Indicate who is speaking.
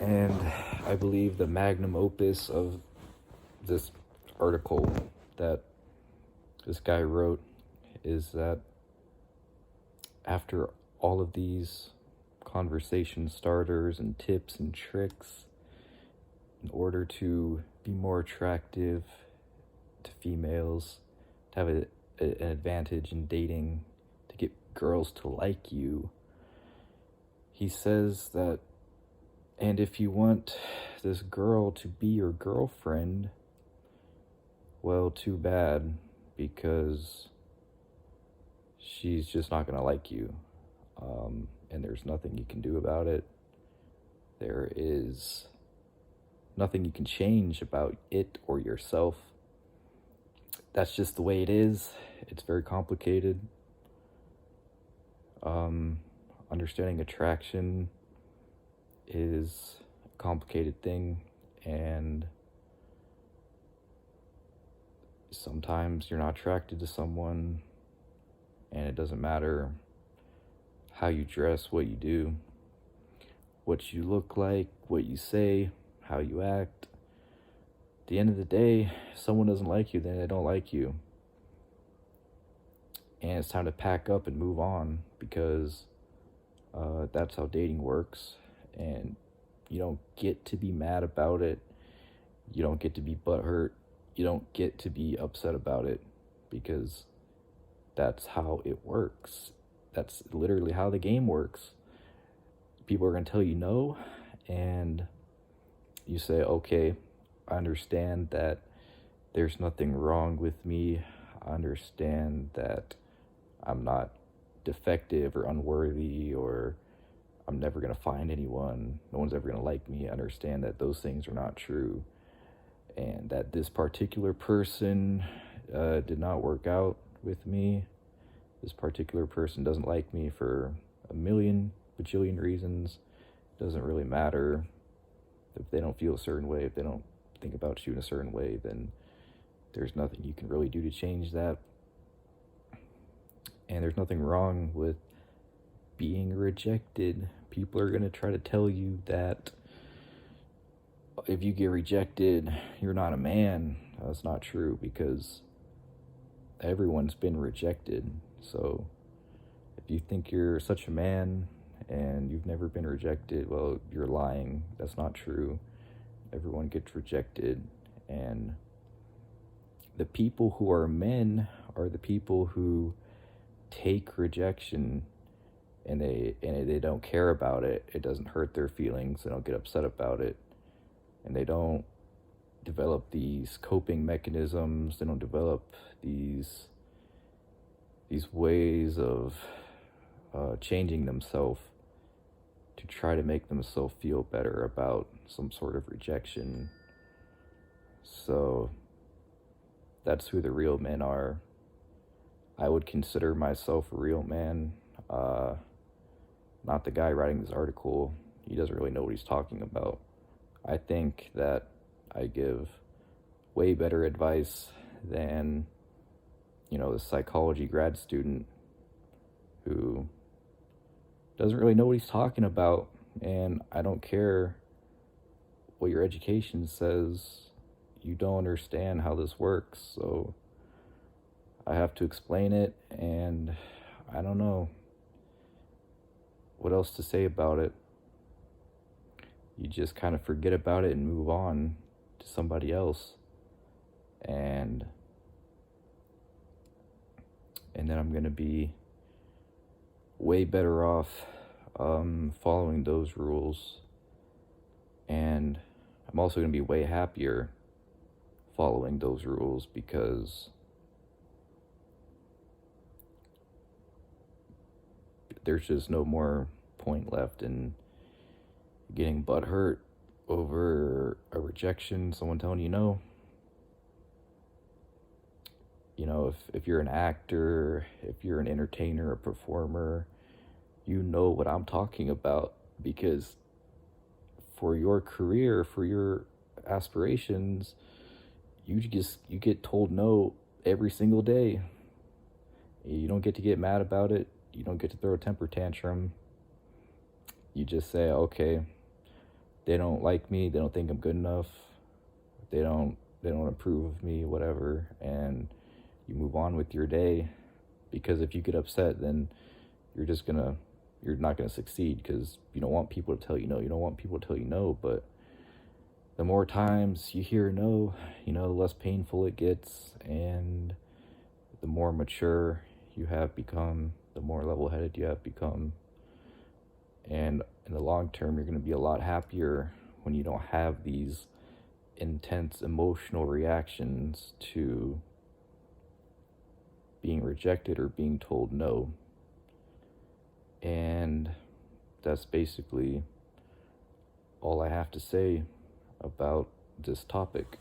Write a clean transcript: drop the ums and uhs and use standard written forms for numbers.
Speaker 1: And I believe the magnum opus of this article that this guy wrote is that after all of these conversation starters and tips and tricks in order to be more attractive to females, to have an advantage in dating, to get girls to like you, he says that, and if you want this girl to be your girlfriend, well, too bad, because she's just not going to like you. And there's nothing you can do about it. There is nothing you can change about it or yourself. That's just the way it is. It's very complicated. Understanding attraction is a complicated thing, and sometimes you're not attracted to someone, and it doesn't matter how you dress, what you do, what you look like, what you say, how you act. At the end of the day, if someone doesn't like you, then they don't like you. And it's time to pack up and move on, because that's how dating works. And you don't get to be mad about it. You don't get to be butthurt. You don't get to be upset about it, because that's how it works. That's literally how the game works. People are going to tell you no, and you say, okay, I understand that there's nothing wrong with me. I understand that I'm not defective or unworthy, or I'm never going to find anyone. No one's ever going to like me. I understand that those things are not true, and that this particular person did not work out with me. This particular person doesn't like me for a million bajillion reasons. It doesn't really matter. If they don't feel a certain way, if they don't think about you in a certain way, then there's nothing you can really do to change that. And there's nothing wrong with being rejected. People are going to try to tell you that if you get rejected, you're not a man. That's not true, because everyone's been rejected. So if you think you're such a man and you've never been rejected, well, you're lying. That's not true. Everyone gets rejected, and the people who are men are the people who take rejection, and they don't care about it. It doesn't hurt their feelings. They don't get upset about it, and they don't develop these coping mechanisms. They don't develop these ways of changing themselves to try to make themselves feel better about some sort of rejection. So that's who the real men are. I would consider myself a real man, not the guy writing this article. He doesn't really know what he's talking about. I think that I give way better advice than, the psychology grad student who doesn't really know what he's talking about. And I don't care what your education says. You don't understand how this works. So I have to explain it, and I don't know what else to say about it. You just kind of forget about it and move on to somebody else. And then I'm going to be way better off following those rules. And I'm also going to be way happier following those rules, because there's just no more point left in getting butthurt over a rejection, someone telling you no. If you're an actor, if you're an entertainer, a performer, you know what I'm talking about, because for your career, for your aspirations, you get told no every single day. You don't get to get mad about it. You don't get to throw a temper tantrum. You just say, okay, they don't like me, they don't think I'm good enough, they don't approve of me, whatever, and you move on with your day. Because if you get upset, then you're just gonna you're not gonna succeed, because you don't want people to tell you no. You don't want people to tell you no, but the more times you hear no, the less painful it gets, and the more mature you have become, the more level-headed you have become, and in the long term, you're going to be a lot happier when you don't have these intense emotional reactions to being rejected or being told no. And that's basically all I have to say about this topic.